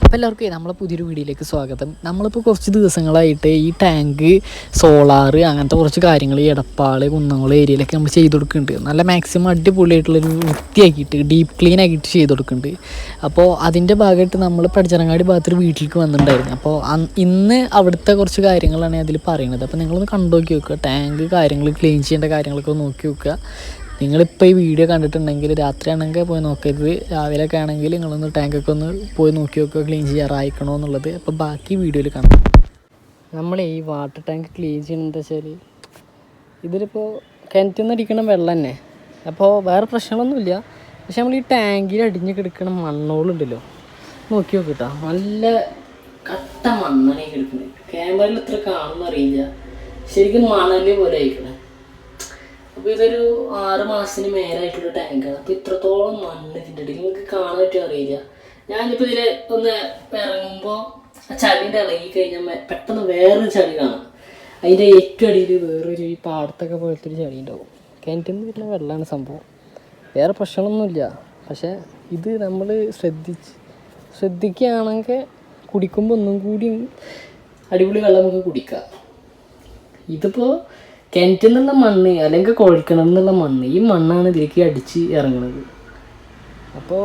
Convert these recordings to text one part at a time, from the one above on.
അപ്പോൾ എല്ലാവർക്കും നമ്മളെ പുതിയൊരു വീഡിയോയിലേക്ക് സ്വാഗതം. നമ്മളിപ്പോൾ കുറച്ച് ദിവസങ്ങളായിട്ട് ഈ ടാങ്ക്, സോളാറ് അങ്ങനത്തെ കുറച്ച് കാര്യങ്ങൾ ഈ എടപ്പാൾ, കുന്നംകുളം ഏരിയയിലൊക്കെ നമ്മൾ ചെയ്ത് കൊടുക്കുന്നുണ്ട്. നല്ല മാക്സിമം അടിപൊളിയായിട്ടുള്ളൊരു വൃത്തിയാക്കിയിട്ട് ഡീപ്പ് ക്ലീൻ ആക്കിയിട്ട് ചെയ്ത് കൊടുക്കുന്നുണ്ട്. അപ്പോൾ അതിൻ്റെ ഭാഗമായിട്ട് നമ്മൾ പടിഞ്ഞാറങ്ങാടി ഭാഗത്തൊരു വീട്ടിലേക്ക് വന്നിട്ടുണ്ടായിരുന്നു. അപ്പോൾ ഇന്ന് അവിടുത്തെ കുറച്ച് കാര്യങ്ങളാണ് അതിൽ പറയുന്നത്. അപ്പോൾ നിങ്ങളൊന്ന് കണ്ടു നോക്കി നോക്കുക. ടാങ്ക് കാര്യങ്ങൾ ക്ലീൻ ചെയ്യേണ്ട കാര്യങ്ങളൊക്കെ നോക്കി നോക്കുക. നിങ്ങളിപ്പോൾ ഈ വീഡിയോ കണ്ടിട്ടുണ്ടെങ്കിൽ രാത്രിയാണെങ്കിൽ പോയി നോക്കരുത്, രാവിലെയൊക്കെ ആണെങ്കിൽ നിങ്ങളൊന്ന് ടാങ്കൊക്കെ ഒന്ന് പോയി നോക്കി നോക്കുക ക്ലീൻ ചെയ്യാറായിക്കണോ എന്നുള്ളത്. അപ്പോൾ ബാക്കി വീഡിയോയിൽ കാണാം. നമ്മൾ ഈ വാട്ടർ ടാങ്ക് ക്ലീൻ ചെയ്യണമെന്ന് വെച്ചാൽ ഇതിലിപ്പോൾ കിണറ്റിൽ നിന്ന് അടിക്കണ വെള്ളം തന്നെ. അപ്പോൾ വേറെ പ്രശ്നങ്ങളൊന്നുമില്ല. പക്ഷെ നമ്മൾ ഈ ടാങ്കിൽ അടിഞ്ഞ് കിടക്കണ മണ്ണോളുണ്ടല്ലോ, നോക്കി നോക്കിട്ടോ, നല്ല കട്ട മണ്ണാണ് ഈ കിടക്കുന്നത്. ക്യാമറയിൽ ഇത്ര കാണുമെന്ന് അറിയില്ല, ശരിക്കും മണല് പോലെ ആയിക്കണേ. അപ്പോൾ ഇതൊരു 6 മാസത്തിന് മേലായിട്ടുള്ള ടാങ്കാണ്. അപ്പോൾ ഇത്രത്തോളം മണ്ണ് ഇതിൻ്റെ ഇടയിൽ നിങ്ങൾക്ക് കാണാൻ പറ്റുമോ അറിയില്ല. ഞാനിപ്പോൾ ഇതിൽ ഒന്ന് ഇറങ്ങുമ്പോൾ ആ ചളിൻ്റെ ഇളകി കഴിഞ്ഞാൽ പെട്ടെന്ന് വേറൊരു ചളി കാണാം. അതിൻ്റെ ഏറ്റവും അടിയിൽ വേറൊരു ഈ പാടത്തൊക്കെ പോലത്തെ ഒരു ചളി ഉണ്ടാവും. കിണറ്റിൽ നിന്ന് വരുന്ന വെള്ളമാണ് സംഭവം, വേറെ പ്രശ്നമൊന്നുമില്ല. പക്ഷേ ഇത് നമ്മൾ ശ്രദ്ധിക്കുകയാണെങ്കിൽ കുടിക്കുമ്പോൾ ഒന്നും കൂടി അടിപൊളി വെള്ളം നമുക്ക് കുടിക്കാം. ഇതിപ്പോൾ കിണറ്റിൽ നിന്നുള്ള മണ്ണ് അല്ലെങ്കിൽ കുഴൽക്കിണറിൽ നിന്നുള്ള മണ്ണ്, ഈ മണ്ണാണ് ഇതിലേക്ക് അടിച്ച് ഇറങ്ങുന്നത്. അപ്പോൾ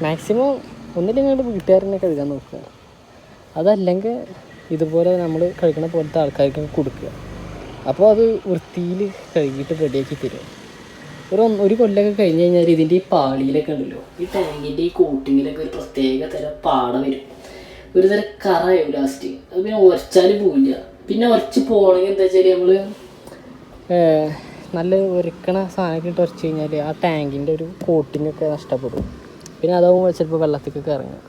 മാക്സിമം ഒന്നില്ലെങ്കിൽ വീട്ടുകാരനെ കഴുകാൻ നോക്കുക, അതല്ലെങ്കിൽ ഇതുപോലെ നമ്മൾ കഴിക്കണ പോലത്തെ ആൾക്കാർക്ക് കൊടുക്കുക. അപ്പോൾ അത് വൃത്തിയിൽ കഴുകിയിട്ട് റെഡിയാക്കി തരും. ഒരു കൊല്ലമൊക്കെ കഴിഞ്ഞ് കഴിഞ്ഞാൽ ഇതിൻ്റെ ഈ പാളിയിലൊക്കെ ഉണ്ടല്ലോ, ഈ ടാങ്കിൻ്റെ ഈ കോട്ടിങ്ങിലൊക്കെ ഒരു പ്രത്യേക തരം പാട വരും, ഒരു തരം കറയാവും ലാസ്റ്റ്. അത് പിന്നെ ഉരച്ചാൽ പോവില്ല. പിന്നെ ഉരച്ച് പോകണമെങ്കിൽ എന്താ വെച്ചാൽ നമ്മൾ നല്ല ഉരക്കണ സാധനമൊക്കെ ഇട്ട് ഉരച്ച് കഴിഞ്ഞാൽ ആ ടാങ്കിൻ്റെ ഒരു കോട്ടിങ്ങൊക്കെ നഷ്ടപ്പെടും. പിന്നെ അതാവുമ്പോൾ ചിലപ്പോൾ വെള്ളത്തേക്കൊക്കെ ഇറങ്ങുക.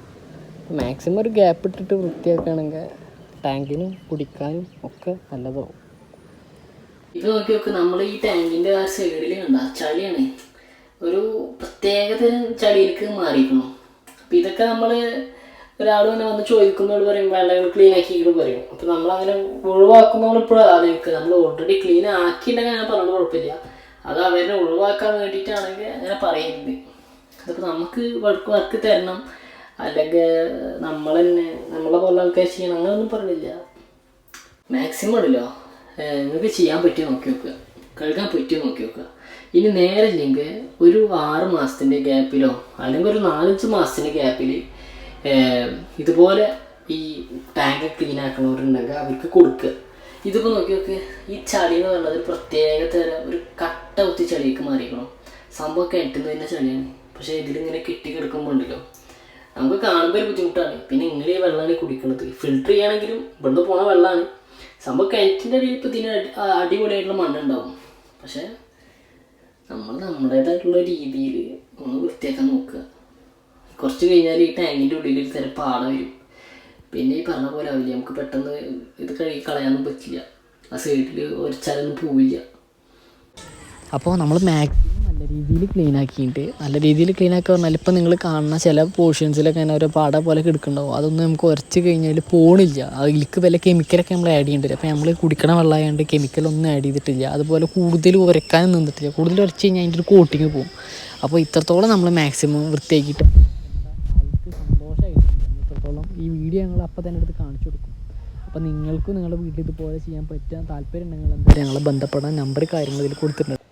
മാക്സിമം ഒരു ഗ്യാപ്പ് ഇട്ടിട്ട് വൃത്തിയാക്കുകയാണെങ്കിൽ ടാങ്കിനും കുടിക്കാനും ഒക്കെ നല്ലതാവും. ഇത് നോക്കി നോക്ക്, നമ്മൾ ഈ ടാങ്കിൻ്റെ ആ സൈഡിൽ കണ്ട ചളിയാണ്, ഒരു പ്രത്യേകതരം ചളിയിലേക്ക് മാറിയിരിക്കണം. അപ്പം ഇതൊക്കെ നമ്മൾ ഒരാൾ തന്നെ വന്ന് ചോദിക്കുന്നവർ പറയും വെള്ളം ക്ലീൻ ആക്കിയിട്ട് പറയും. അപ്പോൾ നമ്മളങ്ങനെ ഒഴിവാക്കുന്നവർ ഇപ്പോഴും ആലോചിക്കുക, നമ്മൾ ഓൾറെഡി ക്ലീൻ ആക്കിയിട്ടുണ്ടെങ്കിൽ അങ്ങനെ പറഞ്ഞത് കുഴപ്പമില്ല. അത് അവരെ ഒഴിവാക്കാൻ വേണ്ടിയിട്ടാണെങ്കിൽ അങ്ങനെ പറയുന്നത്. അതിപ്പോൾ നമുക്ക് വർക്ക് തരണം, അല്ലെങ്കിൽ നമ്മൾ തന്നെ നമ്മളെ പോലെ ആൾക്കാർ ചെയ്യണം, അങ്ങനെയൊന്നും പറഞ്ഞില്ല. മാക്സിമം ഉണ്ടല്ലോ നിങ്ങൾക്ക് ചെയ്യാൻ പറ്റിയോ നോക്കി നോക്കുക, കഴുകാൻ പറ്റിയോ നോക്കി നോക്കുക. ഇനി നേരെ ഇല്ലെങ്കിൽ ഒരു 6 മാസത്തിൻ്റെ ഗ്യാപ്പിലോ അല്ലെങ്കിൽ ഒരു 4-5 മാസത്തിൻ്റെ ഗ്യാപ്പിൽ ഇതുപോലെ ഈ ടാങ്ക് ക്ലീൻ ആക്കണവരുണ്ടെങ്കിൽ അവർക്ക് കൊടുക്കുക. ഇതിപ്പോൾ നോക്കി നോക്ക്, ഈ ചളി എന്ന് പറയുന്നത് ഒരു പ്രത്യേക തരം ഒരു കട്ട കുത്തി ചളിയൊക്കെ മാറിയിരിക്കണം. സംഭവം കിട്ടുന്നത് തന്നെ ചളിയാണ്. പക്ഷേ ഇതിലിങ്ങനെ കെട്ടിക്കിടക്കുമ്പോൾ ഉണ്ടല്ലോ നമുക്ക് കാണുമ്പോൾ ഒരു ബുദ്ധിമുട്ടാണ്. പിന്നെ ഇങ്ങനെ ഈ വെള്ളമാണ് കുടിക്കുന്നത്. ഫിൽറ്റർ ചെയ്യുകയാണെങ്കിലും ഇവിടുന്ന് പോണ വെള്ളമാണ് സംഭവം. കിണറ്റിൻ്റെ അടിയിൽ ഇപ്പോൾ ഇതിന് അടിപൊളിയായിട്ടുള്ള മണ്ണുണ്ടാവും. പക്ഷേ നമ്മൾ നമ്മുടേതായിട്ടുള്ള രീതിയിൽ ഒന്ന് വൃത്തിയാക്കാൻ നോക്കുക. കുറച്ച് കഴിഞ്ഞാൽ ഈ ടാങ്കിൻ്റെ ഉള്ളിൽ ഒരു തരം പാട വരും. പിന്നെ ഈ പറഞ്ഞ പോലെ ആവില്ല, നമുക്ക് പെട്ടെന്ന് ഇത് കഴുകി കളയാനൊന്നും പറ്റില്ല, ആ സൈഡിൽ ഒരച്ചാലൊന്നും പോവില്ല. അപ്പോൾ നമ്മൾ മാക്സിമം നല്ല രീതിയിൽ ക്ലീൻ ആക്കിയിട്ട് പറഞ്ഞാൽ ഇപ്പോൾ നിങ്ങൾ കാണുന്ന ചില പോർഷൻസിലൊക്കെ അങ്ങനെ ഓരോ പാട പോലെ കിടക്കുന്നുണ്ടാവും. അതൊന്നും നമുക്ക് ഉരച്ച് കഴിഞ്ഞാൽ പോണില്ല. അതിലേക്ക് വല്ല കെമിക്കലൊക്കെ നമ്മൾ ആഡ് ചെയ്യേണ്ടി വരും. അപ്പോൾ നമ്മൾ കുടിക്കണ വെള്ളമായതുകൊണ്ട് കെമിക്കലൊന്നും ആഡ് ചെയ്തിട്ടില്ല. അതുപോലെ കൂടുതൽ ഉരക്കാനും നിന്നിട്ടില്ല. കൂടുതൽ ഉരച്ച് കഴിഞ്ഞാൽ അതിൻ്റെ ഒരു കോട്ടിങ് പോകും. അപ്പോൾ ഇത്രത്തോളം നമ്മൾ മാക്സിമം വൃത്തിയാക്കിയിട്ട് ഈ വീഡിയോ ഞങ്ങൾ അപ്പം തന്നെ എടുത്ത് കാണിച്ചു കൊടുക്കും. അപ്പോൾ നിങ്ങൾക്കും നിങ്ങളുടെ വീട്ടിൽ ഇതുപോലെ ചെയ്യാൻ പറ്റാൻ താല്പര്യം ഉണ്ടെങ്കിൽ എന്തായാലും ഞങ്ങളെ ബന്ധപ്പെടാൻ നമ്പർ കാര്യങ്ങൾ ഇതിൽ കൊടുത്തിട്ടുണ്ട്.